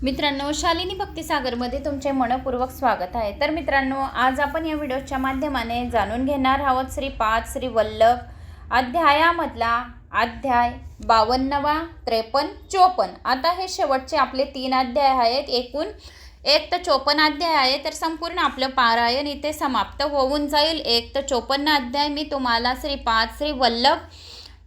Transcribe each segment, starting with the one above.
मित्रांनो, शालिनी भक्तिसागरमध्ये तुमचे मनपूर्वक स्वागत आहे। तर मित्रांनो, आज आपण या व्हिडिओच्या माध्यमाने जाणून घेणार आहोत श्री 5 श्री वल्लभ अध्यायामधला अध्याय 52वा, 53, 54। आता हे शेवटचे आपले 3 अध्याय आहेत। एकूण 1 ते 54 अध्याय आहे। तर संपूर्ण आपलं पारायण इथे समाप्त होऊन जाईल। 1 ते 54 अध्याय मी तुम्हाला श्री 5 श्री वल्लभ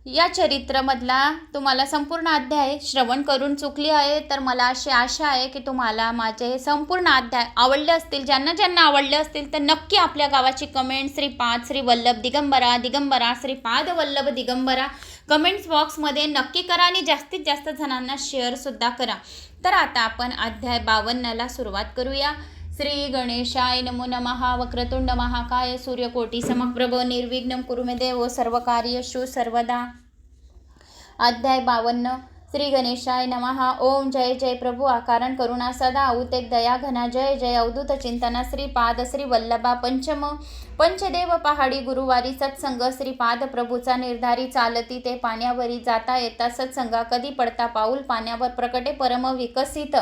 या चरित्रामधला तुम्हाला संपूर्ण अध्याय श्रवण करून चुकली आहे। तर मला अशी आशा आहे की तुम्हाला माझे हे संपूर्ण अध्याय आवडले असतील। ज्यांना ज्यांना आवडले असतील तर नक्की आपल्या गावाची कमेंट श्री 5 श्री वल्लभ दिगंबरा दिगंबरा श्रीपाद वल्लभ दिगंबरा कमेंट्स बॉक्समध्ये नक्की करा आणि जास्तीत जास्त जणांना शेअरसुद्धा करा। तर आता आपण अध्याय 52ला सुरुवात करूया। श्री गणेशाय नमो नमः। वक्रतुंड महाकाय सूर्यकोटी समप्रभ निर्विघ्नं कुरु मे देव सर्वकार्येषु सर्वदा। अध्याय 52। श्री गणेशाय नमः। ओम जय जय प्रभु आकारण करुणा सदा उतेक दया घना जय जय अवधूत चिंतना श्रीपाद श्री वल्लभा पंचम पंचदेव पहाडी गुरुवारी सत्संग श्रीपाद प्रभूचा निर्धारी चालती ते पाण्यावरी जाता येता सत्संगा कधी पडता पाऊल पाण्यावर प्रकटे परम विकसित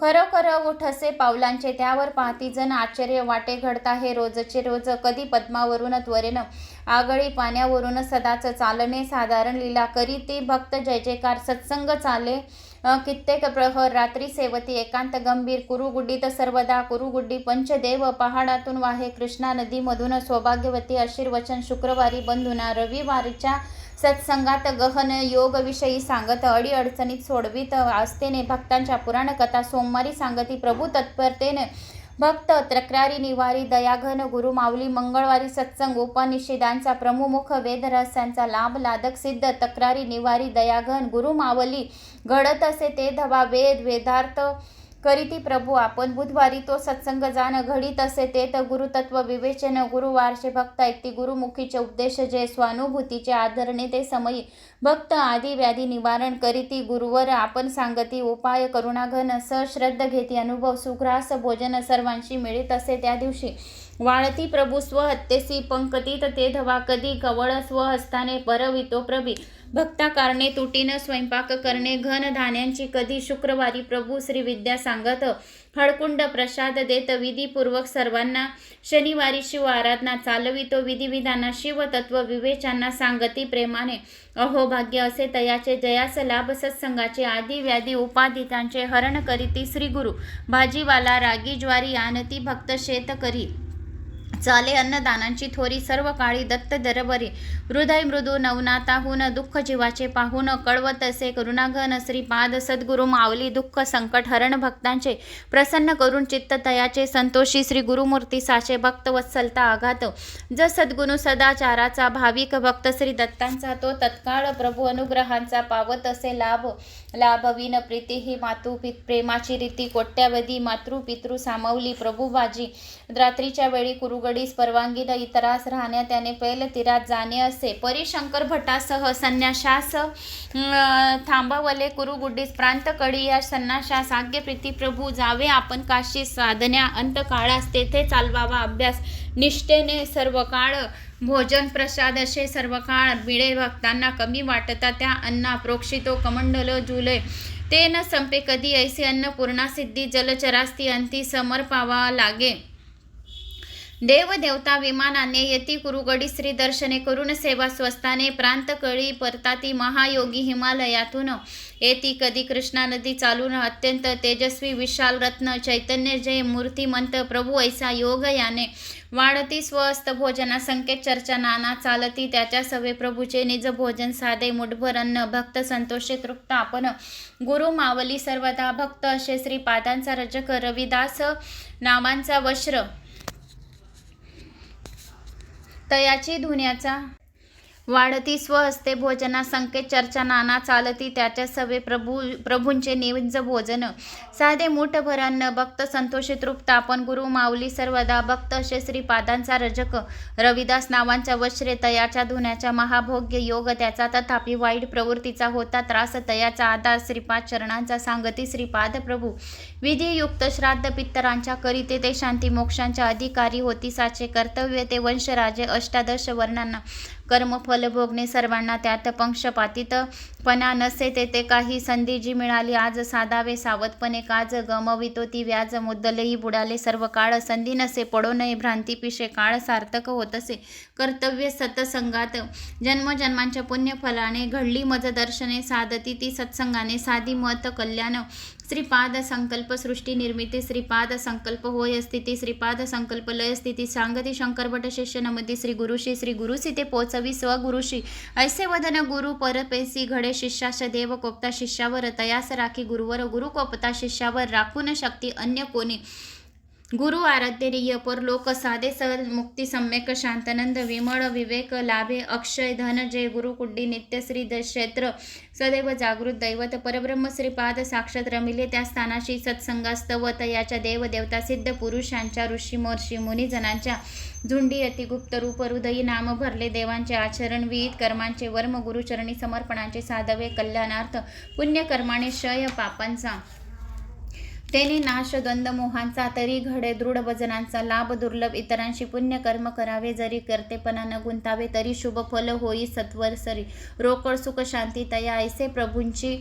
खरोखर उठसे पावलांचे त्यावर पाहती जन आश्चर्य वाटे घडता हे रोजचे रोज कधी पद्मावरून त्वरेनं आगळी पाण्यावरून सदाच चालणे साधारण लीला करी ती भक्त जय जयकार सत्संग चाले कित्येक प्रहर रात्री सेवती एकांत गंभीर कुरुगुड्डीत सर्वदा कुरुगुड्डी पंचदेव पहाडातून वाहे कृष्णा नदीमधून सौभाग्यवती आशीर्वचन शुक्रवारी बंधुना रविवारीच्या सत्संगात गहन योग विषयी सांगत अडी अडचणीत सोडवीत आस्थेने भक्तांच्या पुराण कथा सोमवारी सांगती प्रभू तत्परतेने भक्त तक्रारी निवारी दयाघन गुरु माऊली मंगळवारी सत्संग उपनिषदांचा प्रमुख वेदरहस्यांचा लाभ लादक सिद्ध तक्रारी निवारी दयाघन गुरु मावली घडत असे ते धवा वेद वेदार्थ करीती प्रभू आपण बुधवारी तो सत्संग जाण घडीत असे ते तर गुरुतत्व विवेचन गुरुवारचे भक्त ऐकती गुरुमुखीचे उपदेश जे स्वानुभूतीचे आदरणे ते समयी भक्त आदी व्याधी निवारण करीती गुरुवर आपण सांगती उपाय करुणाघन सश्रद्ध घेती अनुभव सुग्रास भोजन सर्वांशी मिळत असे त्या दिवशी वाळती प्रभू स्वहत्येसी पंकतीत ते धवा कधी कवळ स्वहस्ताने परवितो प्रभी भक्ता कारणे तुटीनं स्वयंपाक करणे घन धान्यांची कधी शुक्रवारी प्रभू श्री विद्या सांगत हळकुंड प्रसाद देत विधीपूर्वक सर्वांना शनिवारी शिव आराधना चालवितो विधिविधाना शिवतत्व विवेचांना सांगती प्रेमाने अहोभाग्य असे तयाचे जयास लाभ सत्संगाचे आदी व्याधी उपाधितांचे हरण करीती श्री गुरु भाजीवाला रागी ज्वारी आणती भक्त शेत करी चाले अन्नदानांची थोरी सर्व काळी दत्त दरबरी हृदय मृदू नवनाथाहून दुःख जीवाचे पाहून कळवत असे करुणाघन श्रीपाद सद्गुरु माऊली दुःख संकट हरण भक्तांचे प्रसन्न करून चित्त तयाचे संतोषी श्री गुरुमूर्ती साचे भक्त वत्सलता आघात ज सद्गुरु सदाचाराचा भाविक भक्त श्री दत्तांचा तो तत्काळ प्रभू अनुग्रहांचा पावत असे लाभ लाभवीन प्रीती ही मातू प्रेमाची रीती कोट्यावधी मातृ पितृ सामावली प्रभू बाजी रात्रीच्या वेळी कुरुगडीस परवानगी द इतरास राहण्या त्याने पैल तीरात जाणे असे परिशंकर भटासह संन्याशास थांबवले कुरुगुड्डीस प्रांतकडी या संन्याशास आज्ञे प्रीती प्रभू जावे आपण काशी साधण्या अंतकाळास तेथे चालवावा अभ्यास निष्ठेने सर्व काळ भोजन प्रसाद असे सर्व काळ मिळे भक्तांना कमी वाटता त्या अन्ना प्रोक्षितो कमंडल जुले ते न संपे कधी ऐसे अन्न पूर्णा सिद्धी जलचरास्ती अंती समर पावा लागे देव देवता विमानाने येती कुरुगडी श्री दर्शने करून सेवा स्वस्ताने प्रांतकळी परताती महायोगी हिमालयातून येती कधी कृष्णा नदी चालून अत्यंत तेजस्वी विशाल रत्न चैतन्य जय मूर्तिमंत प्रभू ऐसा योग याने वाढती स्वस्त भोजना संकेत चर्चा नाना चालती त्याच्या सवे प्रभूचे निज भोजन साधे मुठभर अन्न भक्त संतोषे तृप्त आपण गुरु मावली सर्वदा भक्त असे श्रीपादांचा रजक रविदास नावांचा वस्त्र तयाची धुण्याचा वाढती स्वहस्ते भोजना संकेत चर्चा नाना चालती त्याच्या सवे प्रभूंचे निज भोजन साधे मूठभर अन्न भक्त संतोषी तृप्त आपण गुरु माऊली सर्वदा भक्त असे श्रीपादांचा रजक रविदास नावांच्या वस्त्रे तयाच्या धुण्याचा महाभोग्य योग त्याचा तथापि वाईट प्रवृत्तीचा होता त्रास तयाचा आधार श्रीपाद चरणांचा सांगती श्रीपाद प्रभू विधियुक्त श्राद्ध पित्तरांच्या करीते ते शांती मोक्षांच्या अधिकारी होती साचे कर्तव्य ते वंशराजे अष्टादश वर्णांना कर्मफल भोगणे सर्वांना त्यात पक्षपातितपणा नसे तेथे काही संधी जी मिळाली आज साधावे सावधपणे काज गमवितो ती व्याज मुद्दलही बुडाले सर्व काळ संधी नसे पडो नये भ्रांती पिशे काळ सार्थक होतसे कर्तव्य सत्संगात जन्मजन्मांच्या पुण्यफलाने घडली मज दर्शने साधती ती सत्संगाने साधी मत कल्याण श्रीपाद संकल्प सृष्टी निर्मिती श्रीपाद संकल्प होय स्थिती श्रीपाद संकल्प लय स्थिती सांगती शंकरभट शिष्य नमती श्री गुरुशी ते पोचवी स्वगुरुशी ऐसे वदन गुरु परपेसी घडे शिष्याश देव कोपता शिष्यावर तयास राखी गुरुवर गुरु कोपता शिष्यावर राखून शक्ती अन्य कोणी गुरु आराध्य परलोक साधे सहज मुक्ती सम्यक शांतानंद विमळ विवेक लाभे अक्षय धन जय गुरु कुड्डी नित्यश्री क्षेत्र सदैव जागृत दैवत परब्रह्म श्रीपाद साक्षात रमिले त्या स्थानाशी सत्संगास्तव तयाच्या देव देवता सिद्ध पुरुषांच्या ऋषी महर्षी मुनिजनांच्या झुंडी अतिगुप्त रूप हृदयी नाम भरले देवांचे आचरण विहित कर्मांचे वर्म गुरुचरणी समर्पणांचे साधवे कल्याणार्थ पुण्यकर्माने क्षय पापांचा तेने नाश द्वंद्व मोहांचा तरी घडे दृढ भजनांचा लाभ दुर्लभ इतरांशी पुण्य कर्म करावे जरी करतेपणा न गुंतावे तरी शुभ फल होई सत्वर सरी रोकड सुख शांती तया ऐसे प्रभूंची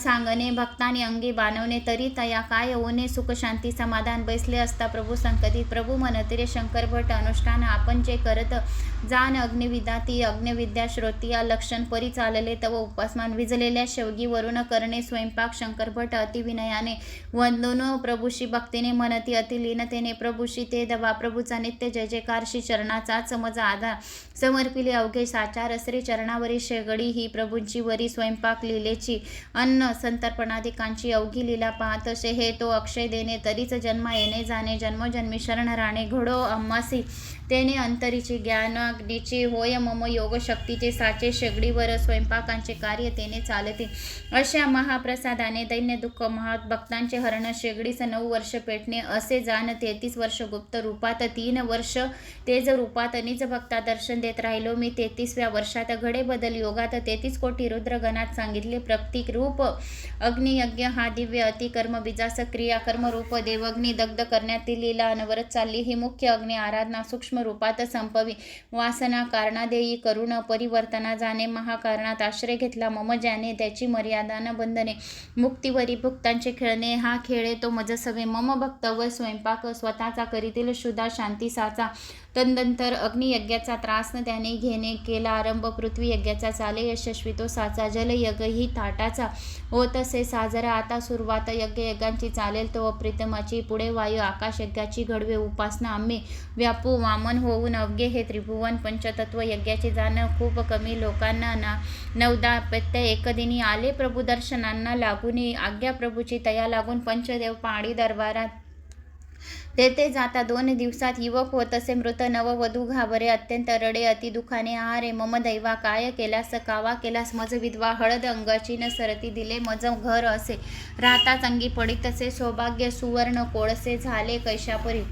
सांगणे भक्तांनी अंगी बाणवणे तरी तया काय होणे सुख शांती समाधान बैसले असता प्रभू संकटित प्रभू म्हणते शंकर भट अनुष्ठान आपण जे करत जाण अग्निविदाती अग्निविद्या श्रोतिया लक्षण परी चालले तव उपासमान विजलेल्या शेवगीवरून करणे स्वयंपाक शंकर भट अतिविनयाने वंदन प्रभूशी भक्तीने म्हणती अतिलीनतेने प्रभूशी ते दवा प्रभूचा नित्य जय जयकार श्री चरणाचाच मज आधार समर्पिले अवघे साचार श्री चरणावरी शेगडी ही प्रभूंची वरी स्वयंपाक लिलेची अन्न संतर्पणाधिकांची अवघी लीला पाहत असे हे तो अक्षय देणे तरीच जन्मा येणे जाणे जन्मोजन्मी शरण राणे घडो अम्मासी तेने अंतरीची ज्ञानाग्नीची होय मम योग शक्तीचे साचे शेगडीवर स्वयंपाकांचे कार्य तेने चालते अशा महाप्रसादाने दैन्य दुःख महात भक्तांचे हरण शेगडीस 9 वर्ष पेटणे असे जाण 33 वर्ष गुप्त रूपात 3 वर्ष तेज रूपात निज भक्ता दर्शन देत राहिलो मी 33व्या वर्षात घडे बदल योगात 33 कोटी रुद्रगणात सांगितले प्रतीक रूप अग्नियज्ञ हा दिव्य अतिकर्म बीजास क्रिया कर्म रूप देवग्नी दग्ध करण्यातील लीला अनवरत चालली ही मुख्य अग्नि आराधना सूक्ष्म रूपात संपवी वासना कारणादेयी करुण परिवर्तना जाणे महाकारणात आश्रय घेतला मम ज्याने त्याची मर्यादा न बंधने मुक्तीवरी भुक्तांचे खेळणे हा खेळे तो मजसवे मम भक्त व स्वयंपाक स्वतःचा करीतील शुद्धा शांती साचा तदनंतर अग्नियज्ञाचा त्रास न त्याने घेणे केला आरंभ पृथ्वी यज्ञाचा चाले यशस्वी तो साचा जलयज्ञ ही ताटाचा होत असे साजरा आता सुरुवात यज्ञांची चालेल तो अप्रितमाची पुढे वायू आकाश यज्ञाची घडवे उपासना आम्ही व्यापू वामन होऊन अवघे हे त्रिभुवन पंचतत्व यज्ञाची जाण खूप कमी लोकांना नवदा प्रत्यय एकदिनी आले प्रभू दर्शनांना लागून आज्ञा प्रभूची तया लागून पंचदेव पाणी दरबारात तेथे जाता 2 दिवसात युवक होत असे मृत नववधू घाबरे अत्यंत रडे अति दुखाने आहारे मम दैवा काय केलास कावा केलास मज विधवा हळद अंगाची न सरती दिले मज घर असे राहताच अंगी पडित असे सौभाग्य सुवर्ण कोळसे झाले कैशापरी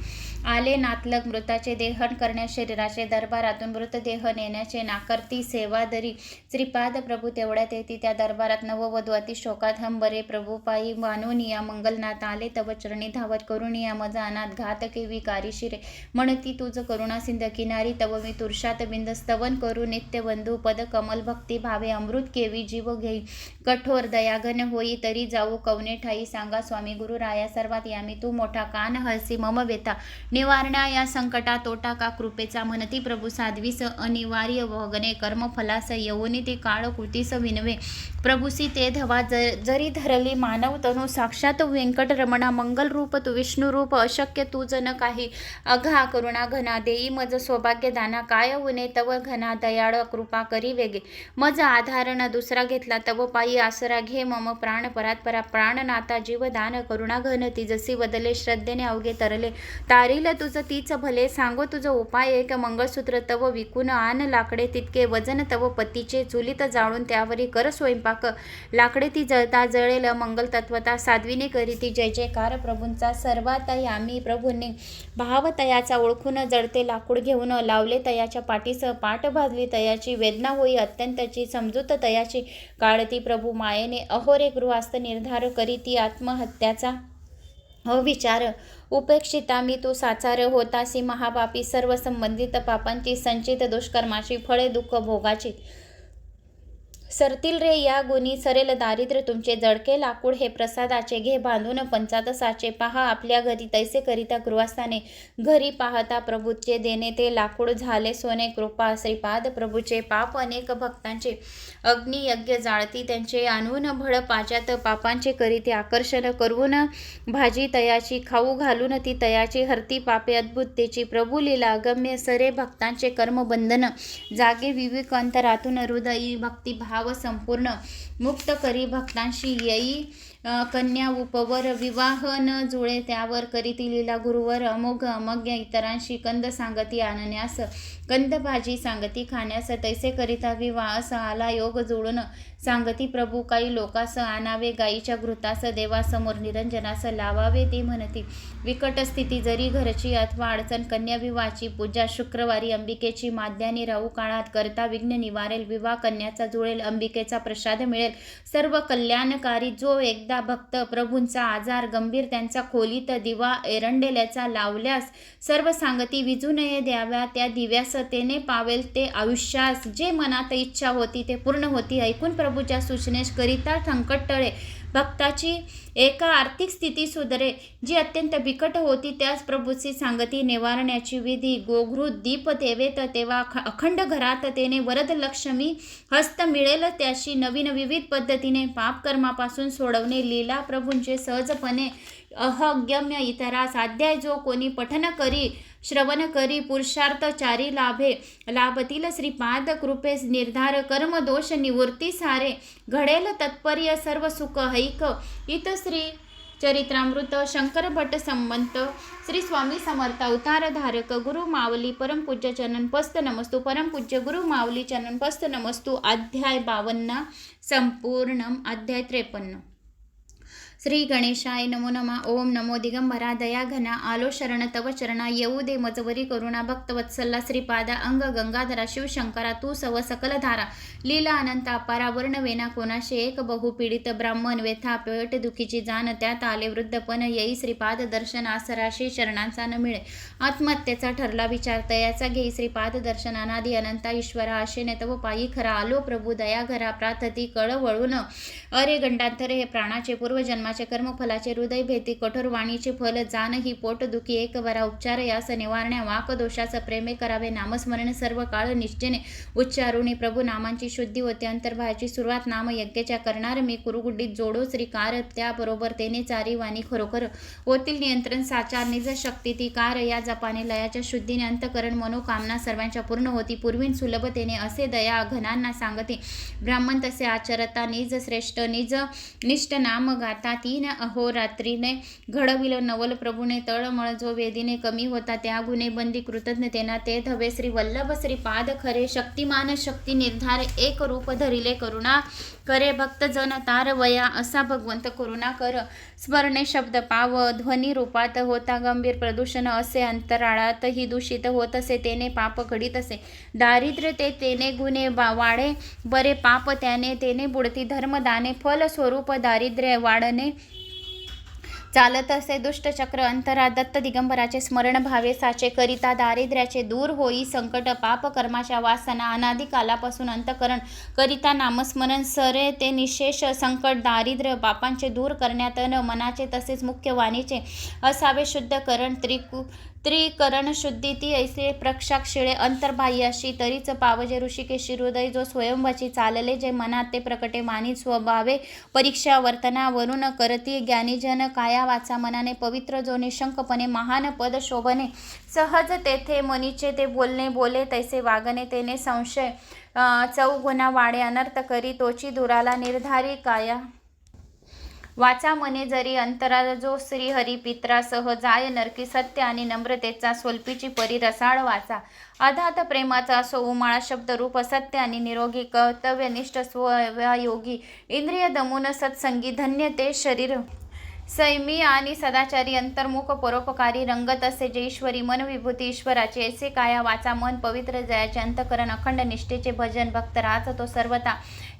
आले नातलग मृताचे देहन करण्या शरीराचे दरबारातून मृतदेह नेण्याचे नाकर्ती सेवादरी श्रीपाद प्रभू तेवढ्यात येती त्या दरबारात नववधू अति शोकात हंबरे प्रभू पायी मानूनिया मंगलनाथ आले तव चरणी धावत करुणिया मज अनाथ घात केवी कारी शिरे म्हणती तुझ करुणा सिंध किनारी तव मी तुरशात बिंद स्तवन करू नित्य बंधू पद कमल भक्ती भावे अमृत केवी जीव घेई कठोर दयाघन होई तरी जाऊ कवने ठाई सांगा स्वामी गुरु राया सर्वात यामी तू मोठा कान हळसी मम बेता निवारण्या या संकटा तोटा का कृपेचा म्हणती प्रभू साध्वीस अनिवार्य वगणे कर्मफलास येऊनी ते काळ कृतीस विनवे प्रभूसी ते धवा जरी धरली मानव तनु साक्षात व्यंकटरमणा मंगल रूप तू विष्णू रूप अशक्य तुझ न काही अघा करुणा घना देई मज सौभाग्य दाना काय उने तव घना दयाळ कृपा करी वेगे मज आधारण दुसरा घेतला तव पायी आसरा घे मम प्राण परात्परा प्राणनाथा जीवदान करुणा घन ती जसी बदले श्रद्धेने अवघे तरले तारील तुझं तीच भले सांगो तुझं उपाय एक मंगळसूत्र तव विकून आन लाकडे तितके वजन तव पतीचे चुलीत जाळून त्यावरी कर स्वयंपाक लाकडे ती जळता जळेल मंगल तत्वता साध्वीने करी ती जय जयकार प्रभूंचा सर्वात यामी प्रभूंनी भाव तयाचा ओळखून जळते लाकूड घेऊन लावले तयाच्या पाठीस पाठ भाजली तयाची वेदना होई अत्यंतची समजूत तयाची काढती प्रभू मायेने अहोरे गृहास्थ निर्धार करी ती आत्महत्याचा विचार उपेक्षिता मी तू साचार होतासी महापापी, सर्व संबंधित पापांची संचित दुष्कर्माची फळे दुःख भोगाची सरतील रे या गुणी, सरेल दारिद्र्य तुमचे जडके लाकूड हे प्रसादाचे घे बांधून पंचात साचे, पहा आपल्या घरी तैसे करिता गृहस्थाने, घरी पाहता प्रभूचे देणे ते लाकूड झाले सोने कृपा, श्रीपाद प्रभूचे पाप अनेक भक्तांचे, अग्नियज्ञ जाळती त्यांचे आणून भळ पाच्यात, पापांचे करीते आकर्षण करून भाजी तयाची, खाऊ घालून ती तयाची, हरती पापे अद्भुत तेची, प्रभू लीला अगम्य, सरे भक्तांचे कर्मबंधन, जागे विवेक अंतरातून हृदयी भक्तिभाव संपूर्ण, मुक्त करी भक्तांशी येई कन्या उपवर, विवाह न जुळे त्यावर करीती लीला गुरुवर, अमोघ अमग्य इतरांशी कंद सांगती आणण्यास, कंद भाजी सांगती खाण्यास, तैसे करिता विवाहास आला योग जुळून, सांगती प्रभू काही लोकास आणावे गाईच्या घृतास, देवासमोर निरंजनास लावावे ते म्हणती, विकट स्थिती जरी घरची अथवा अडचण कन्या विवाहाची पूजा, शुक्रवारी अंबिकेची माध्यानी राहू काळात करता विघ्न निवारेल, विवाह कन्याचा जुळेल अंबिकेचा प्रसाद मिळेल, सर्व कल्याणकारी जो एकदा भक्त प्रभूंचा आजार गंभीर त्यांचा खोलीत दिवा एरंडेल्याचा लावल्यास, सर्व सांगती विजू नये द्याव्या त्या दिव्यास, तेने पावेल ते आयुष्यास, जे मनात इच्छा होती ते पूर्ण होती, ऐकून प्रभूच्या सूचनेस करिता संकट टळे, भक्ताची एका आर्थिक स्थिती सुधरे, जी अत्यंत बिकट होती त्यास प्रभूची सांगती निवारण्याची विधी, गोघृत दीप देवेत तेव्हा अखंड घरात तेने वरद लक्ष्मी हस्त मिळेल त्याशी, नवीन विविध पद्धतीने पापकर्मापासून सोडवणे, लीला प्रभूंचे सहजपणे अहगम्य इतरास, अध्याय जो कोणी पठन करी श्रवण करी पुरुषार्थ चारी लाभे, लाभतील श्रीपाद कृपेस निर्धार, कर्म दोष निवृत्ती सारे, घडेल तत्पर्य सर्व सुख हैक, इत श्री चरित्रामृत शंकर भट्ट संबंत श्री स्वामी समर्थ अवतार धारक, गुरु मावली परमपूज्य चरणपस्त नमस्तु, परमपूज्य गुरु मावली चरणपस्त नमस्तु. अध्याय 52 संपूर्णम. अध्याय 53. श्री गणेशाय नमो नमः. ओम नमो दिगंबरा दयाघना, आलो शरण तव चरणा, येऊ दे मजवरी करुणा, भक्तवत्सला श्रीपादा, अंग गंगाधरा शिवशंकरा, तू सव सकल धारा, लीला अनंत अपारा, वर्ण वेना कोणाशे एक, बहु पीडित ब्राह्मण व्यथा पेट दुखीची जाण, त्यात आले वृद्धपण, येई श्रीपाद दर्शन, आसराशी शरणांचा न मिळे, आत्महत्येचा ठरला विचार, तयाचा घेई श्रीपाद दर्शन, अनादि अनंता ईश्वरा, आशेने तव पायी खरा, आलो प्रभू दयाघरा, प्रार्थती कळवळून, अरे गंडांतरे हे प्राणाचे पूर्वजन्माचे कर्मफलाचे, हृदय भेती कठोर वाणीचे फल, जाण ही पोट दुखी एक वरा, उपचार यास निवारण्या, वाक दोषास प्रेमे करावे, नामस्मरण सर्व काळ निश्चेने उच्चारुणी, प्रभू नामांची शुद्धी होते, अंतर्भायाची सुरुवात नाम यज्ञाच्या करणार मी, कुरुगुड्डीत जोडो श्रीकार, त्याबरोबर तेने चारी वाणी खरोखर होतील नियंत्रण, साचार निज शक्ती ती कार, या जपाने लयाच्या शुद्धीने अंतकरण मनोकामना सर्वांच्या पूर्ण होती, पूर्वीन सुलभतेने असे दया घनांना सांगते, ब्राह्मण तसे आचरता, निज श्रेष्ठ निज निष्ठ नाम गाता, तीन अहोरात्रीने घडविल नवल प्रभूने, तळमळ जो वेदीने कमी होता त्या गुणे बंदी, कृतज्ञतेना ते धवे श्री वल्लभ श्रीपाद खरे, शक्तिमान शक्ती निर्धार, एक रूप धरिले करुणा करे, भक्त जन तार वया, असा भगवंत करुणा कर, स्मरणे शब्द पाव, ध्वनी रूपात होता गंभीर प्रदूषण, असे अंतराळात ही दूषित होत असे, तेने पाप घडित असे, दारिद्र्य ते तेने गुणे वाढे, बरे पाप त्याने तेने बुडती, धर्मदाने फल स्वरूप दारिद्र्य वाढणे चालत असे, दुष्टचक्र अंतरा, दत्त दिगंबराचे स्मरण भावे साचे, करिता दारिद्र्याचे दूर होई संकट, पाप कर्माच्या वासना, अनादि कालापासून अंतकरण करिता नामस्मरण, सरे ते निशेष संकट, दारिद्र्य पापांचे दूर करण्यात, मनाचे तसेच मुख्य वाणीचे असावे शुद्धकरण, त्रिकरण शुद्धी ती ऐसे प्रक्षाक्षिळे, अंतर्बाह्याशी तरीच पावजे, ऋषिकेशी हृदय जो स्वयंवाची चालले, जे मनात ते प्रकटे मानी, स्वभावे परीक्षा वर्तनावरून करती, ज्ञानीजन काया वाचा मनाने पवित्र, जो निशंकपणे महान पद शोभने, सहज तेथे मनीचे ते बोलणे, बोले तैसे वागणे, तेने संशय चौगुणा वाढे, अनर्थ करी तोची दुराला, निर्धारी काया वाचा मने जरी अंतरा, जो श्रीहरी पित्रासह जाय नरकी, सत्य आणि नम्रतेचा स्वल्पीची परी, रसाळ वाचा, अधात प्रेमाचा असो उमाळा, शब्द रूप सत्य आणि निरोगी, कर्तव्यनिष्ठ स्वयोगी, इंद्रिय दमून सत्संगी, धन्य ते शरीर संयमी आणि सदाचारी, अंतर्मुख परोपकारी, रंगत असे जे ईश्वरी, मन विभूती ईश्वराचे, ऐसे काया वाचा मन पवित्र, जयाचे अंतकरण अखंड निष्ठेचे भजन, भक्त राहत तो सर्वता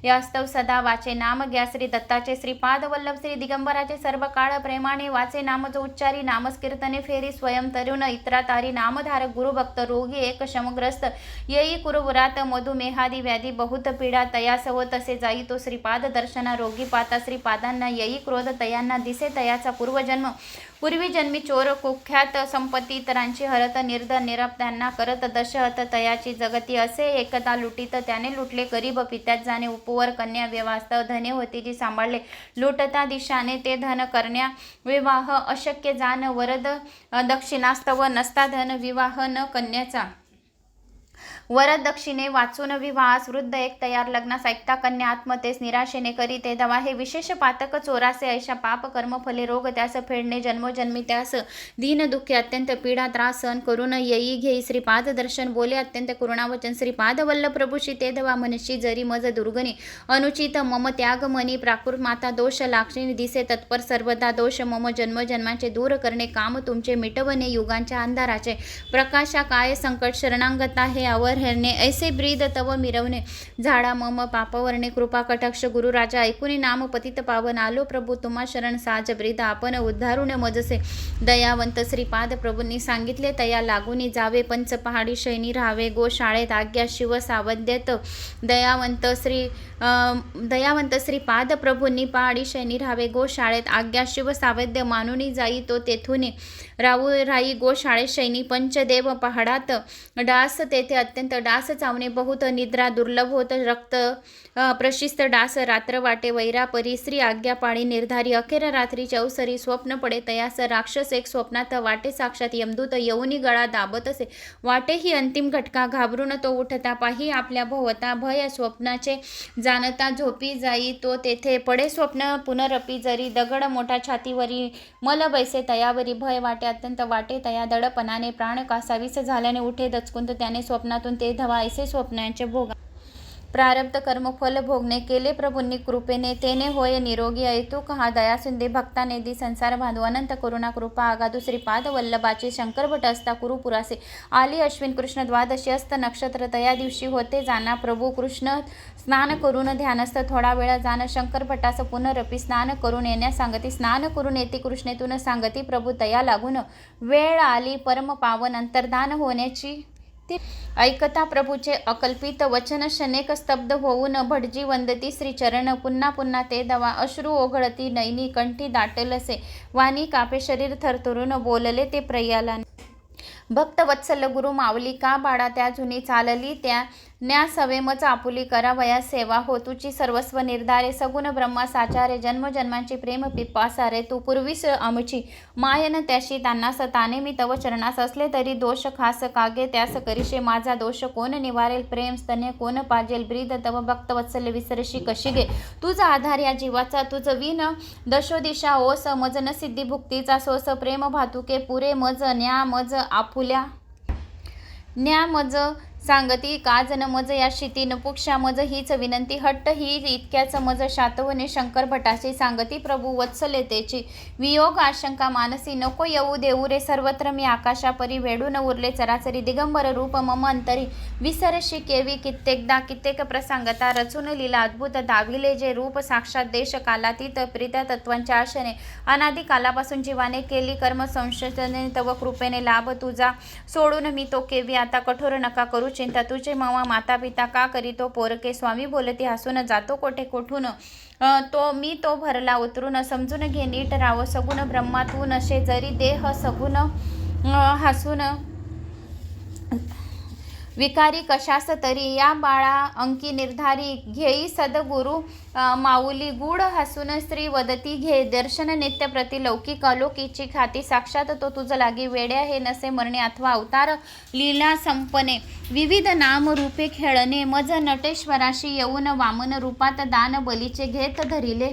यास्तव सदा वाचे नाम घ्या श्री दत्ताचे श्रीपाद वल्लभ श्री दिगंबराचे सर्व काळ प्रेमाने वाचे नाम जो उच्चारी नामस्कीर्तने फेरी स्वयं तरुण इतरा तारी नामधारक गुरुभक्त रोगी एक शमग्रस्त येई कुरुवरात मधुमेहादी व्याधी बहुत पीडा तयासव तसे जाई तो श्रीपाद दर्शना रोगी पाता श्रीपादांना येई क्रोध तयांना दिसे तयाचा पूर्वजन्म पूर्वी जन्मी चोर कुख्यात संपत्ती इतरांची हरत निर्धन निरप त्यांना करत दशहत तयाची जगती असे एकदा लुटीत त्याने लुटले गरीब पित्यात जाणे उपवर कन्या व्यवास्तव धने होती जी सांभाळले लुटता दिशाने ते धन करण्या विवाह अशक्य जाण वरद दक्षिणास्तव नसता धन विवाह न कन्याचा वरद दक्षिणे वाचून विवाहास वृद्ध एक तयार लग्नास ऐकता कन्या आत्मतेस निराशेने करी ते दवा हे विशेष पातक चोरासे ऐशा पाप कर्म फले रोग त्यास फेडणे जन्मोजन्मी त्यास दीन दुःखी अत्यंत पीडा त्रास सहन करून येई घेई श्रीपाद दर्शन बोले अत्यंत करुणावचन श्रीपाद वल्लभ प्रभूशी ते दवा मनशी जरी मज दुर्गणी अनुचित मम त्याग मनी प्राकृत माता दोष लाक्षणी दिसे तत्पर सर्वदा दोष मम जन्मजन्माचे दूर करणे काम तुमचे मिटवणे युगांच्या अंधाराचे प्रकाशा काय संकट शरणांगता हे आवर हरणे ऐसे ब्रीद तव मिरवणे झाडा मम पापवर्णे कृपा कटाक्ष गुरु राजा ऐकुनी नाम पतित पावन आलो प्रभू तुम्हा शरण साज ब्रीद आपण उद्धारुण मजसे दयावंत श्रीपाद प्रभूंनी सांगितले तया लागुनी जावे पंच पहाडी शैनी राहावे गोशाळेत आज्ञा शिव सावध्यत दयावंत श्रीपाद प्रभूंनी पहाडी शैनी राहावे गोशाळेत आज्ञा शिव सावध्य मानुनी जाई तो तेथुनी राहू राई गोशाळेत शैनी पंचदेव पहाडात डास तेथे अत्यंत डास चावणे बहुत निद्रा दुर्लभ होत रक्त प्रशिस्त डास रात्र वाटे वैरा परी श्री आज्ञा पाळी निर्धारी अखेर रात्री चौसरी स्वप्न पडे तयास राक्षस एक स्वप्नात वाटे साक्षात यमदूत येऊनी गळा दाबत असे वाटे ही अंतिम घटका घाबरून तो उठता पाही आपल्या भोवता भय स्वप्नाचे जाणता झोपी जाई तो तेथे पडे स्वप्न पुनरपी जरी दगड मोठा छातीवरी मल बैसे तयावरी भय वाटे अत्यंत वाटे तया दडपणाने प्राण कासावीस झाल्याने उठे दचकुंत त्याने स्वप्नातून ते धवा ऐसे स्वप्नांचे भोगा प्रारब्ध कर्म फल भोगणे केले प्रभूंनी कृपेने तेने होय निरोगी ऐतुक हा दया सिंधे भक्ताने दी संसार बांधू अनंत करुणा कृपा आगाधू श्रीपाद वल्लभाचे शंकर भट असता कुरुपुरासे आली अश्विन कृष्ण द्वादशी असत नक्षत्र तया दिवशी होते जाना प्रभू कृष्ण स्नान करून ध्यानस्थ थोडा वेळ जाण शंकर भटास पुनरपी स्नान करून येण्यास सांगती स्नान करून येते कृष्णेतून सांगती प्रभू तया लागून वेळ आली परम पावन अंतर्धान होण्याची ऐकता प्रभूचे अकल्पित वचन शनेक स्तब्ध होऊन भटजी वंदती श्रीचरण पुन्हा पुन्हा ते दवा अश्रू ओघळती नैनी कंठी दाटलसे वाणी कापे शरीर थरथरून बोलले ते प्रयाला भक्त वत्सल गुरु माऊली का बाळा त्या जुनी चालली त्या न्या सवेमच आपुली करावया सेवा हो तुची सर्वस्व निर्धारे सगुण ब्रह्मा साचारे जन्मजन्मांची प्रेम पिपासारे तू पूर्वीस आमची मायन त्याशी त्यांना सताने मी तव चरणास असले तरी दोष खास कागे त्यास करीशे माझा दोष कोण निवारेल प्रेम स्तने कोण पाजेल ब्रीद तव भक्त वत्सल विसरशी कशी गे तुझा आधार या जीवाचा तुझ विन दशोदिशा ओस मज न सिद्धी भुक्तीचा सोस प्रेम भातुके पुरे मज न्या मज आपुल्या न्या मज सांगती काज न मज या शिती नपुक्षा मज हीच विनंती हट्ट ही इतक्याच मज शातवने शंकर भटाशी सांगती प्रभू वत्सलेतेची वियोग आशंका मानसी नको येऊ देऊ रे सर्वत्र मी आकाशापरी वेडून उरले चराचरी दिगंबर रूप मम अंतरी विसरशी केवी कित्येकदा कित्येक प्रसंगता रचून लीला अद्भुत दाविले जे रूप साक्षात देश कालातीत प्रीत्या तत्वांच्या आशेने अनादी कालापासून जीवाने केली कर्म संशोधने तव कृपेने लाभ तुझा सोडून मी तो केवी आता कठोर नका करू चिंता तुझे मामा माता पिता का करीतो पोरके स्वामी बोलते हसून जातो कोठे कोठून तो भरला उतरून समजून घे नीट राव सगुण ब्रह्मा तू नशे जरी देह सगुण हसून विकारी कशास तरी या बाळा अंकी निर्धारी घेई सदगुरु माऊली गूढ हसून श्री वदती घे दर्शन नित्य प्रति लौकिक अलौकिकची खाती साक्षात तो तुझ लागी वेड्या हे नसे मरणे अथवा अवतार लीला संपने विविध नाम रूपे खेळणे मज नटेश्वराशी येऊन वामन रूपात दान बलीचे घेत धरिले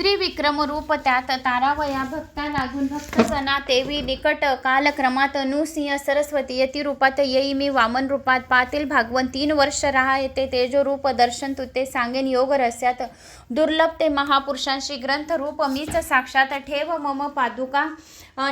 त्रिविक्रम रूप त्यात तारावया भक्ता लागून भक्त सना तेवी निकट कालक्रमात नृसिंह सरस्वती यती रूपात येई मी वामन रूपात पातील भागवन 3 वर्ष राहा येते तेजो रूप दर्शन तुते सांगेन योग रस्यात दुर्लभ ते महापुरुषांशी ग्रंथ रूप मीच साक्षात ठेव मम पादुका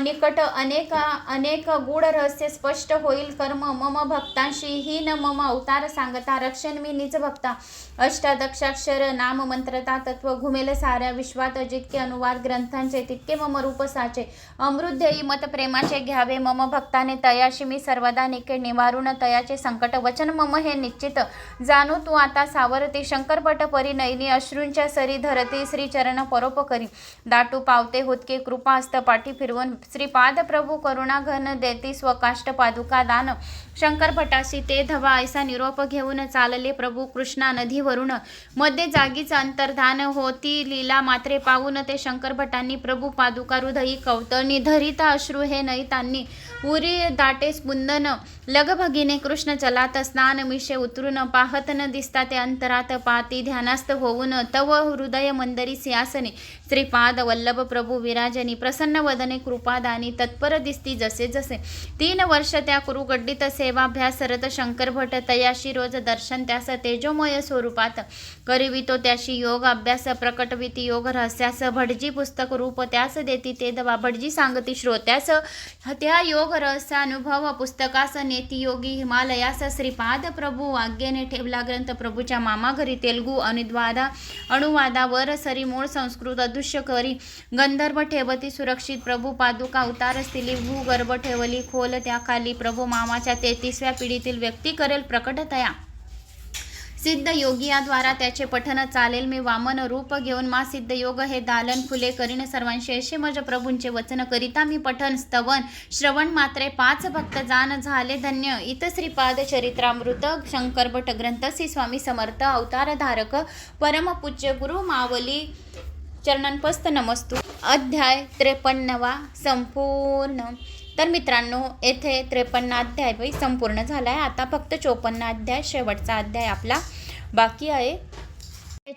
निकट अनेक अनेक गूढ रहस्य स्पष्ट होईल कर्म मम भक्तांशी हीन मम अवतार सांगता रक्षण मी निज भक्ता अष्टादक्षाक्षर नाम मंत्रता तत्व घुमेल साऱ्या विश्वात जितके अनुवाद ग्रंथांचे तितके मम रूप साचे अमृतदेयी मत प्रेमाचे घ्यावे मम भक्ताने तयाशी मी सर्वदा निके निवारून तयाचे संकट वचन मम हे निश्चित जाणू तू आता सावरती शंकरपट परी नयनी अश्रूंच्या सरी धरती श्रीचरण परोपकरी दाटू पावते होतके कृपा हस्त पाठी फिरवून श्रीपाद प्रभू करुणा घन देती स्वकाष्ट पादुका दान शंकरपटाशी ते धवा ऐसा निरोप घेऊन चालले प्रभू कृष्णा नदीवरून मध्ये जागीच अंतर्धान होती लीला मात्रे पाहून ते शंकरभटांनी प्रभू पादुका हृदयी कौतळणी धरिता अश्रू हे नयितांनी उरी दाटे स्पुंदन लगभगीने कृष्ण चलात स्नान मिशे उतरून पाहत न दिसता ते अंतरात पाती ध्यानास्थ होऊन तव हृदय मंदरी सिंहासने श्रीपाद वल्लभ प्रभू विराजनी प्रसन्न वदने कृपादानी तत्पर दिसती जसे जसे 3 वर्ष त्या कुरुगड्डीत सेवाभ्यास रत शंकरभट तयाशी रोज दर्शन त्यास तेजोमय स्वरूपात करिवितो त्याशी योग अभ्यास प्रकटविती योग रहस्यास भटजी पुस्तक रूप त्यास देती ते दवा भटजी सांगती श्रोत्यास त्या योग रहस्य अनुभव पुस्तकास नेती योगी हिमालयास श्रीपाद प्रभू आज्ञेने ठेवला ग्रंथ प्रभूच्या मामा घरी तेलुगू अनुवादावर सरी मूळ संस्कृत अदृश्य करी गंधर्व ठेवती सुरक्षित प्रभू पादुका उतार स्थिली भूगर्भ ठेवली खोल त्या खाली प्रभू मामाच्या 33व्या पिढीतील व्यक्ती करेल प्रकटतया सिद्ध योगियाद्वारा त्याचे पठन चालेल मी वामन रूप घेऊन मा सिद्ध योग हे दालन फुले करीन सर्वांशी असे मज प्रभूंचे वचन करिता मी पठन स्तवन श्रवण मात्रे 5 भक्त जान झाले धन्य इत श्रीपाद चरित्रामृत शंकरभट ग्रंथ श्री स्वामी समर्थ अवतार धारक परमपूज्य गुरु मावली चरणनपस्त नमस्तु अध्याय 53 संपूर्ण। तर मित्रांनो येथे 53 अध्याय संपूर्ण झाला आहे। आता फक्त 54 अध्याय शेवटचा अध्याय आपला बाकी आहे।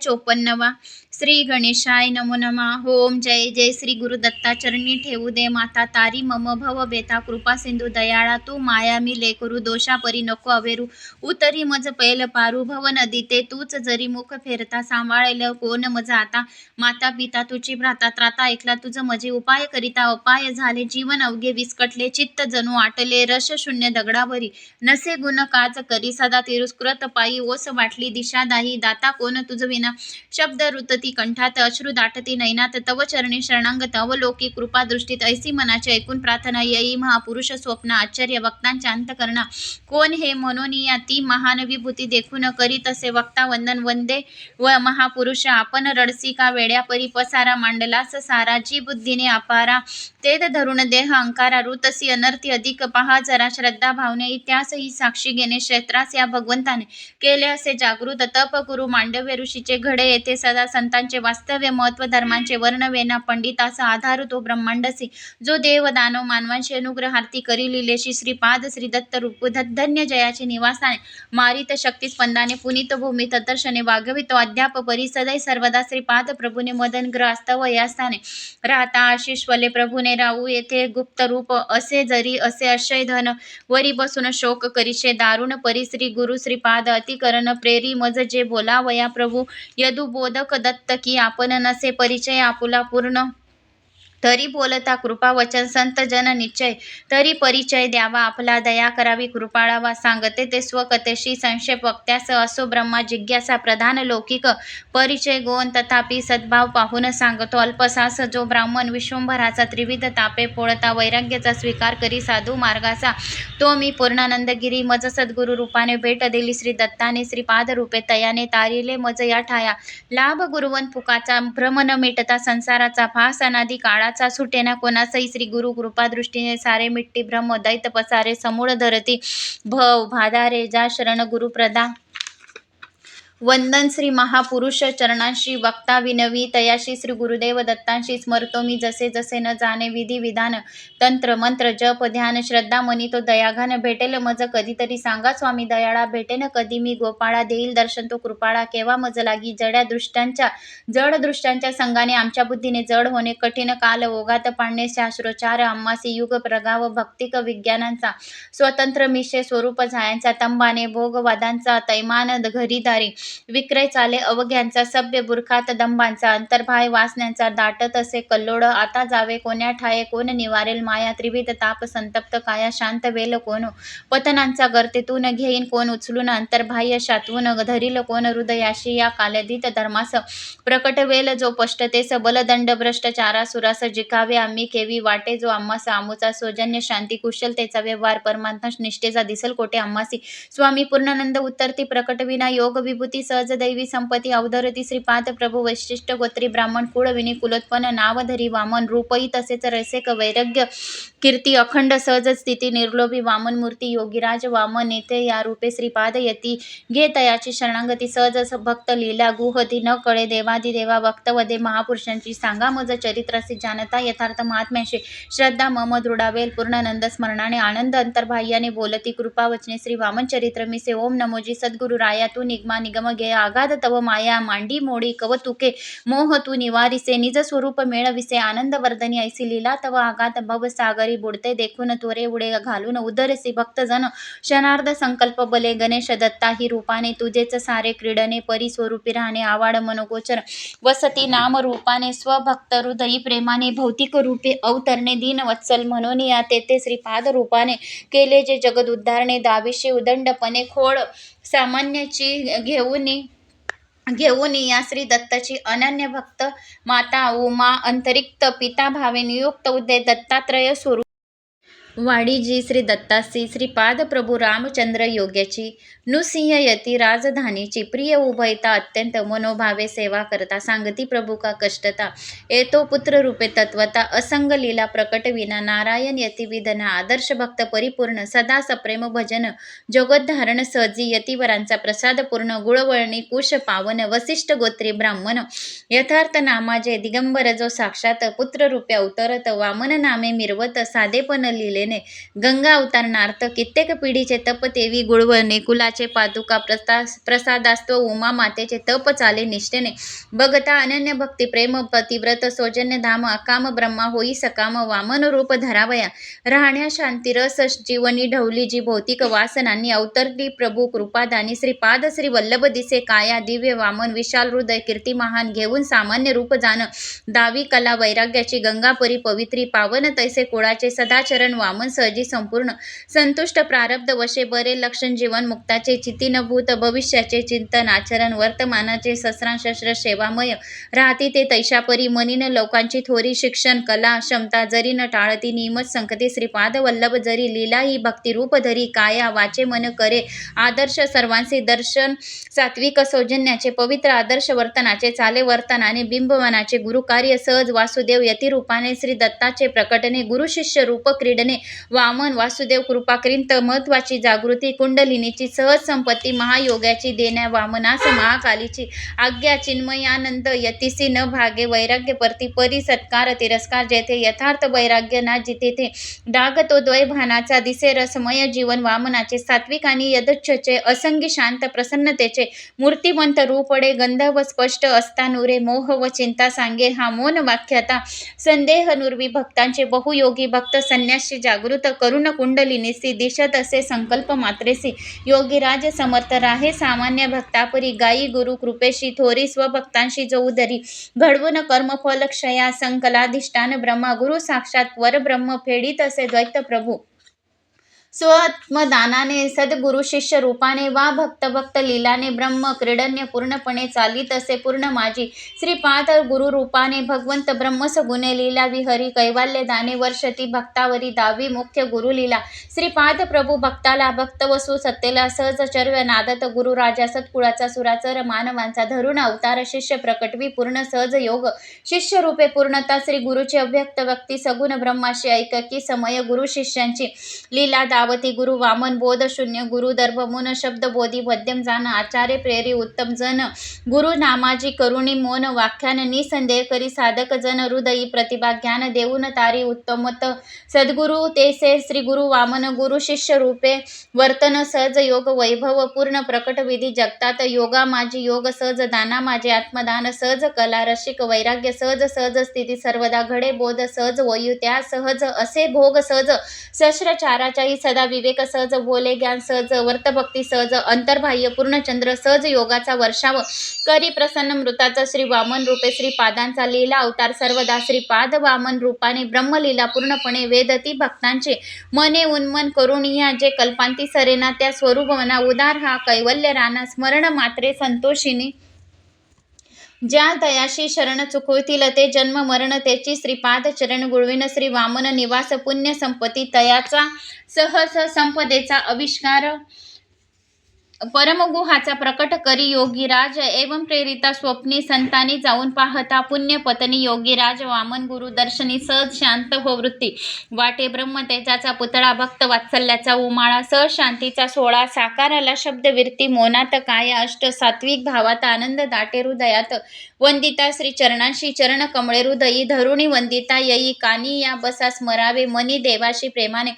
54 श्री गणेशाय नमो नमः। ओम जय जय श्री गुरुदत्ता चरणी ठेवू दे माता तारी मम भव बेता कृपा सिंधू दयाळा तू माया मी लेकरू दोषा परी नको अवेरू उतरी मज पैल पारू भव नदी ते तूच जरी मुख फेरता सांभाळेल कोण मज आता माता पिता तुझी भ्राता त्राता ऐकला तुझ मजे उपाय करिता अपाय झाले जीवन अवघे विस्कटले चित्त जणू आटले रस शून्य दगडावरी नसे गुण काच करी सदा तिरस्कृत पायी ओस वाटली दिशा दाही दाता कोण तुझ विना शब्द रुतती कंठात अश्रू दाटती नयनात तव चरणी शरणांगत अवलोकी कृपा दृष्टीत ऐसी मनाचे ऐकून प्रार्थना येई महापुरुष स्वप्न आश्चर्य वक्तांच्या अंतकरणा कोण हे म्हणून या ती महान विभूती देखून करी तसे वक्ता वंदन वंदे व महापुरुष आपण रडसी का वेड्या परी पसारा मांडलास सारा जी बुद्धीने अपारा तेद धरून देह अंकारा रुतसी अनर्थी अधिक पहा जरा श्रद्धा भावने इतिहासही साक्षी घेणे क्षेत्रास या भगवंताने केले असे जागृत तप गुरु मांडव्य ऋषीचे घडे येथे सदा संतांचे वास्तव्य महत्व धर्मांचे वर्णवेना पंडिताचा आधार तो ब्रह्मांडसी जो देव दानव मानवांशी अनुग्रहार्थी करी लिलेशी श्रीपाद श्री दत्त रूप धन्य जयाचे निवासाने मारित शक्ती स्पंदाने पुनीत भूमी तदर्शने वागवितो अध्याप परी सदै सर्वदा श्रीपाद प्रभूने मदन ग्रहस्तव या स्थाने राहता आशिष वले प्रभूने राहू येथे गुप्त रूप असे जरी असे अक्षय धन वरी बसून शोक करीशे दारुण परी श्री गुरु श्रीपाद अतिकरण प्रेरी मज जे बोलावया प्रभू यदु बोधक दत्त की आपण नसे परिचय आपुला पूर्ण तरी बोलता कृपा वचन संत जन निश्चय तरी परिचय द्यावा आपला दया करावी कृपाळावा सांगते ते स्वकथेशी संक्षेप वक्त्यास असो ब्रह्मा जिज्ञासा प्रधान लौकिक परिचय गोन तथापि सद्भाव पाहून सांगतो अल्पसास जो ब्राह्मण विश्वंभराचा त्रिविध तापे पोळता वैराग्याचा स्वीकार करी साधू मार्गाचा तो मी पूर्णानंदगिरी मज सद्गुरु रूपाने भेट दिली श्री दत्ताने श्रीपाद रूपे तयाने तारिले मज या ठाया लाभ गुरुवन फुकाचा भ्रम न मिटता संसाराचा फास अनादी काळा सुटेना कोणासही श्री गुरु कृपा दृष्टीने सारे मिट्टी ब्रह्म दैत पसारे समूळ धरती भव भादारे जा शरण गुरुप्रदा वंदन श्री महापुरुष चरणांशी वक्ता विनवी तयाशी श्री गुरुदेव दत्तांशी स्मरतो मी जसे जसे न जाणे विधी विधान तंत्र मंत्र जप ध्यान श्रद्धा मनी तो दयाघान भेटेल मज कधीतरी सांगा स्वामी दयाळा भेटेन कधी मी गोपाळा देईल दर्शन तो कृपाळा केव्हा मज लागी जड दृष्टांच्या संगाने आमच्या बुद्धीने जड होणे कठीण काल ओघात पाडणे शास्त्रोच्चार आम्हासी युग प्रगाव भक्तिक विज्ञानांचा स्वतंत्र मिशे स्वरूप झायांचा तंबाने भोगवादांचा तैमान घरीदारी विक्रय चाले अवघ्यांचा सभ्य बुरखात दंबांचा अंतर्भाय वासन्यांचा दाटत असे कल्लोळ आता जावे कोण्या ठाये कोण निवारेल माया त्रिविध ताप संतप्त काया शांत वेल कोण पतनांचा गर्तेतून घेईन कोण उचलून अंतर्बाह्य शातवून धरील कोण हृदयाशी या कालदीत धर्मास प्रकट वेल जो पष्टतेस बलदंड भ्रष्टाचारासुरास जिकावे आम्ही केवी वाटे जो आम्हास आमुचा सौजन्य शांती कुशलतेचा व्यवहार परमात्मा निष्ठेचा दिसल कोटे आम्हासी स्वामी पूर्णानंद उत्तरती प्रकट विना योग विभूती सहज दैवी संपत्ती अवधरती श्रीपाद प्रभू वैशिष्ट्य गोत्री ब्राह्मण कुळ विनी कुलोत्पन्न नावधरी वामन रूपही तसेच रसिक वैराग्य कीर्ती अखंड सहज स्थिती निर्लोभी वामन मूर्ती योगीराज वामन नेते या रूपे श्रीपाद यती घे तयाची शरणागती सहज भक्त लीला गुहती न कळे देवादी देवा वक्तवदे महापुरुषांची सांगा मज चरित्रासी जानता यथार्थ महात्म्याशी श्रद्धा मम दृढावेल पूर्णानंद स्मरणाने आनंद अंतर्बाह्याने बोलती कृपा वचने श्री वामन चरित्र मिसे ओम नमोजी सद्गुरु राया तू निगमा निगम गे आगाध तव माया मांडी मोडी कवतुके मोह तू निवारिसे निज स्वरूप मेळविसे आनंद वर्धनी ऐसी लीला तव आगाध भव सागरी बुडते देखून त्वरे उडे घालून उदरसी भक्तजन क्षणार्ध संकल्प बले गणेश दत्ता ही रूपाने तुझेच सारे क्रीडने परी स्वरूपी राहणे आवाड मनोगोचर वसती नाम रूपाने स्वभक्त हृदयी प्रेमाने भौतिक रूपे अवतरणे दीन वत्सल म्हणून या तेथे श्रीपाद रूपाने केले जे जगद उद्धारणे दाविशी उदंडपणे खोड सामान्याची घेऊन या श्री दत्ताची अनन्य भक्त माता उमा अंतरिक्त पिता भावे नियुक्त उदय दत्तात्रय स्वरूप वाडीजी श्री दत्तासी श्रीपाद प्रभू रामचंद्र योग्याची नुसिंह यती राजधानीची प्रिय उभयता अत्यंत मनोभावे सेवा करता सांगती प्रभू का कष्टता येतो पुत्र रूपे तत्वता असंग लीला प्रकट विना नारायण यती विधना आदर्श भक्त परिपूर्ण सदा सप्रेम भजन जगोद्धारण सहजी यतीवरांचा प्रसाद पूर्ण गुळवळणी कुश पावन वसिष्ठ गोत्री ब्राह्मण यथार्थ नामाजे दिगंबर जो साक्षात पुत्र रूपे अवतरत वामन नामे मिरवत साधेपण लिहिले गंगा अवतारणार्थ कित्येक पिढीचे तप तेवी गुळवळणे कुलाचे पादुका प्रसादास्त्व उमा मातेचे तप चाले निष्ठेने बघता अनन्य भक्ती प्रेम पतिव्रत सौजन्य धाम अकाम ब्रह्मा होई सकाम वामन रूप धरावया राहण्या शांती रस जीवनी ढवली जी भौतिक वासनांनी अवतरली प्रभू कृपादानी श्रीपाद श्री वल्लभ दिसे काया दिव्य वामन विशाल हृदय कीर्ती महान घेऊन सामान्य रूप जाण दावी कला वैराग्याची गंगापरी पवित्री पावन तैसे कुळाचे सदाचरण वामन सहजी संपूर्ण संतुष्ट प्रारब्ध वशे बरे लक्षण जीवन मुक्ताचे चितीन भूत भविष्याचे चिंतन आचरण वर्तमानाचे शस्त्र सेवामय राहती ते तैशापरी मनीन लोकांची थोरी शिक्षण कला क्षमता जरी न टाळती नियमत संकते श्रीपाद वल्लभ जरी लीला ही भक्ती रूप धरी काया वाचे मन करे आदर्श सर्वांचे दर्शन सात्विक सौजन्याचे पवित्र आदर्श वर्तनाचे चाले वर्तनाने बिंबवनाचे गुरुकार्य सहज वासुदेव यती रूपाने श्री दत्ताचे प्रकटने गुरु शिष्य रूप क्रीडने वामन वासुदेव कृपाकृत महत्वाची जागृती कुंडलिनीची सहज संपत्ती महायोगाची देण्या वामनास महाकालीची आज्ञा चिन्मयानंद यतीसी न भागे वैराग्य परती परी सत्कार तिरस्कार जेथे यथार्थ वैराग्य ना जिथे डाग तो द्वैभानाचा दिसे रसमय जीवन वामनाचे सात्विक आणि यदच्छचे असंगी शांत प्रसन्नतेचे मूर्तिवंत रूपडे गंधर्व स्पष्ट असता नुरे मोह व चिंता सांगे हा मौन वाक्यता संदेह नुर्वी भक्तांचे बहुयोगी भक्त संन्यासी जागृत करुण कुंडलिनीसी दिशत असे संकल्प मात्रेसी योगीराज समर्थ राहे सामान्य भक्तापरी गायी गुरु कृपेशी थोरी स्वभक्तांशी जो उदरी घडवून कर्मफल क्षया संकलाधिष्ठान ब्रह्मा गुरु साक्षात परब्रह्म फेडीत असे द्वैत प्रभू स्वात्मदानाने सद्गुरु शिष्य रूपाने वा भक्त लीलाने ब्रह्म क्रीडन्य पूर्णपणे चालित असे पूर्ण माझी श्रीपाद गुरु रूपाने भगवंत ब्रह्मस गुणे लीला विहरी कैवाल्य दाने वर्षती भक्तावरी दावी मुख्य गुरु लीला श्रीपाद प्रभू भक्ताला भक्त वसू सत्तेला सहजचर्य नादत गुरु राजा सत्कुळाचा सुराचर मानवांचा धरुण अवतार शिष्य प्रकटवी पूर्ण सहज योग शिष्य रूपे पूर्णता श्री गुरुची अव्यक्त व्यक्ती सगुण ब्रह्माशी ऐककी समय गुरु शिष्यांची लीला कलावती गुरु वामन बोध शून्य गुरु दर्भ मुन शब्द बोधी मध्यम जान आचार्य प्रेरी उत्तम जन गुरु नामाजी करुणी मौन व्याख्यान निसंदेह करी साधक जन हृदयी प्रतिभा ज्ञान देऊन तारी उत्तमत सद्गुरु तेसे श्री गुरु वामन गुरु शिष्य रूपे वर्तन सहज योग वैभव पूर्ण प्रकट विधी जगतात योगा माझी योग सहज दाना माझे आत्मदान सहज कला रसिक वैराग्य सहज सहज स्थिती सर्वदा घडे बोध सहज वयू त्या सहज असे भोग सहज सहस्रचाराच्याही सदा विवेक सहज बोले ज्ञान सहज वर्तभक्ती सहज अंतर्बाह्य पूर्णचंद्र सहज योगाचा वर्षाव करी प्रसन्न मृताचा श्री वामन रूपे श्री पादांचा लीला अवतार सर्वदा श्री पाद वामन रूपाने ब्रह्मलीला पूर्णपणे वेदती भक्तांचे मने उन्मन करून या जे कल्पांती सरेना त्या स्वरूप मना उदार हा कैवल्य राणा स्मरण मात्रे संतोषिनी ज्या दयाशी शरण चुकवतील ते जन्म मरण त्याची श्रीपाद चरण गुळविन श्री वामन निवास पुण्य संपत्ती तयाचा सहस संपदेचा आविष्कार परमगुहाचा प्रकट करी योगीराज एवं प्रेरिता स्वप्नी संतानी जाऊन पाहता पुण्य पत्नी योगीराज वामन गुरु दर्शनी सहज शांत हो वृत्ती वाटे ब्रह्मतेजाचा पुतळा भक्त वात्सल्याचा उमाळा सहज शांतीचा सोळा साकाराला शब्दविरती मोनात काय अष्ट सात्विक भावात आनंद दाटे हृदयात वंदिता श्री चरणांशी चरण कमळे हृदयी धरुणी वंदिता येई कानी या बसा स्मरावे मनी देवाशी प्रेमाने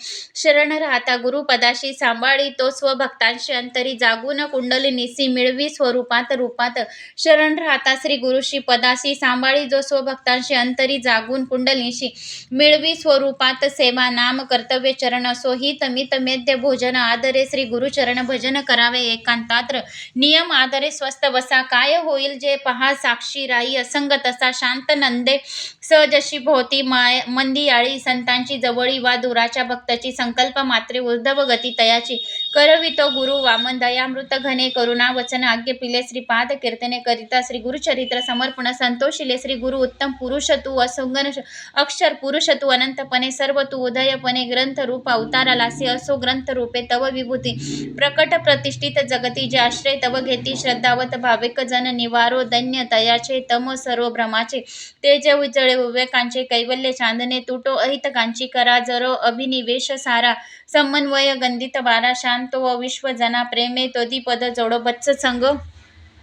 शरण राहता गुरुपदाशी सांभाळी तो स्वभक्तांशी अंतरी जागून कुंडली निसी मिळवी स्वरूपात रूपात शरण राहता श्री गुरुशी पदाशी सांभाळी जो स्वभक्तांशी अंतरी जागून कुंडलीशी मिळवी स्वरूपात सेवा नाम कर्तव्य चरण असो हित मित मेद्य भोजन आदरे श्री गुरुचरण भजन करावे एकांतात्र नियम आदरे स्वस्त बसा काय होईल जे पहा साक्षी राई असंग तसा शांत नंदे सहजशी भोवती मंदियाळी संतांची जवळी वा दुराच्या भक्ताची संकल्प मात्रे उर्धव गती तयाची करवितो गुरु वामन दयामृत घने करुणा वचन आज्ञ पिले श्रीपाद कीर्तने करिता श्री गुरुचरित्र समर्पण संतोषिले श्री गुरु उत्तम पुरुष तू असंगन अक्षर पुरुष तू अनंतपणे सर्व तू उदयपणे ग्रंथ रूप अवतारालासी असो ग्रंथ रूपे तव विभूती प्रकट प्रतिष्ठित जगती जे आश्रय तव घेती श्रद्धावत भाविक जन निवारो दैन्य तयाचे तम सर्व भ्रमाचे तेज उजळे विवेकांचे कैवल्य चांदने तुटो अहितकांची करा जरो अभिनिवेश सारा समन्वय गंधित बारा शांतो विश्व जना प्रेमे तोदी पद जोडो बत्स संग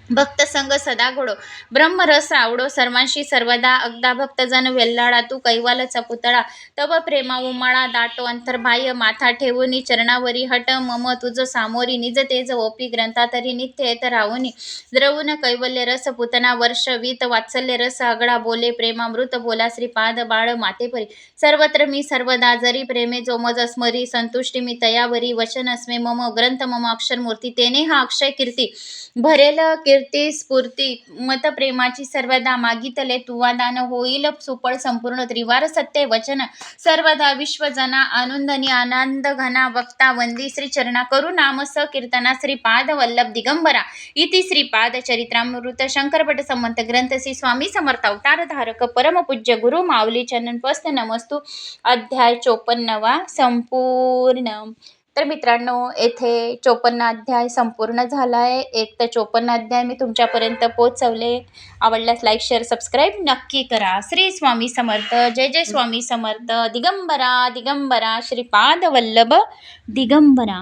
भक्त संग सदा घोडो ब्रह्मरस आवडो सर्वांशी सर्वदा अगदा भक्तजन वेल्लाडा तू कैवालचा पुतळा तव प्रेमा उमाळा दाटो अंतर्बाह्य माथा ठेवून चरणावरी हट मम तुझ सामोरी निज तेज ओपी ग्रंथा तरी नित्य येत राहुनी द्रवून कैवल्य रस पुतना वर्ष वीत वात्सल्य रस आगडा बोले प्रेमामृत बोला श्रीपाद बाळ मातेपरी सर्वत्र मी सर्वदा जरी प्रेमे जो मज स्मरी संतुष्टी मी तयावरी वचन अस्मे मम ग्रंथ मम अक्षर मूर्ती तेने हा अक्षय कीर्ती भरेल कीर्ती स्फूर्ती मत प्रेमाची सर्वदा मागितले तुवा दान होईल सुपळ संपूर्ण त्रिवार सत्य वचन सर्वदा विश्वजना आनंदनी आनंद घना वक्ता वंदी श्री चरणा करू नाम स कीर्तना श्रीपाद वल्लभ दिगंबरा इति श्रीपाद चरित्रामृत शंकरपट संमत ग्रंथ श्री स्वामी समर्थ अवतार धारक परमपूज्य गुरु माऊली चरण पस्त नमस्तु अध्याय 54 संपूर्ण। तर मित्रांनो येथे 54 अध्याय संपूर्ण झाला आहे। एक तर 54 अध्याय मी तुमच्यापर्यंत पोहोचवले। आवडल्यास लाईक शेअर सबस्क्राईब नक्की करा। श्री स्वामी समर्थ। जय जय स्वामी समर्थ। दिगंबरा दिगंबरा श्रीपाद वल्लभ दिगंबरा।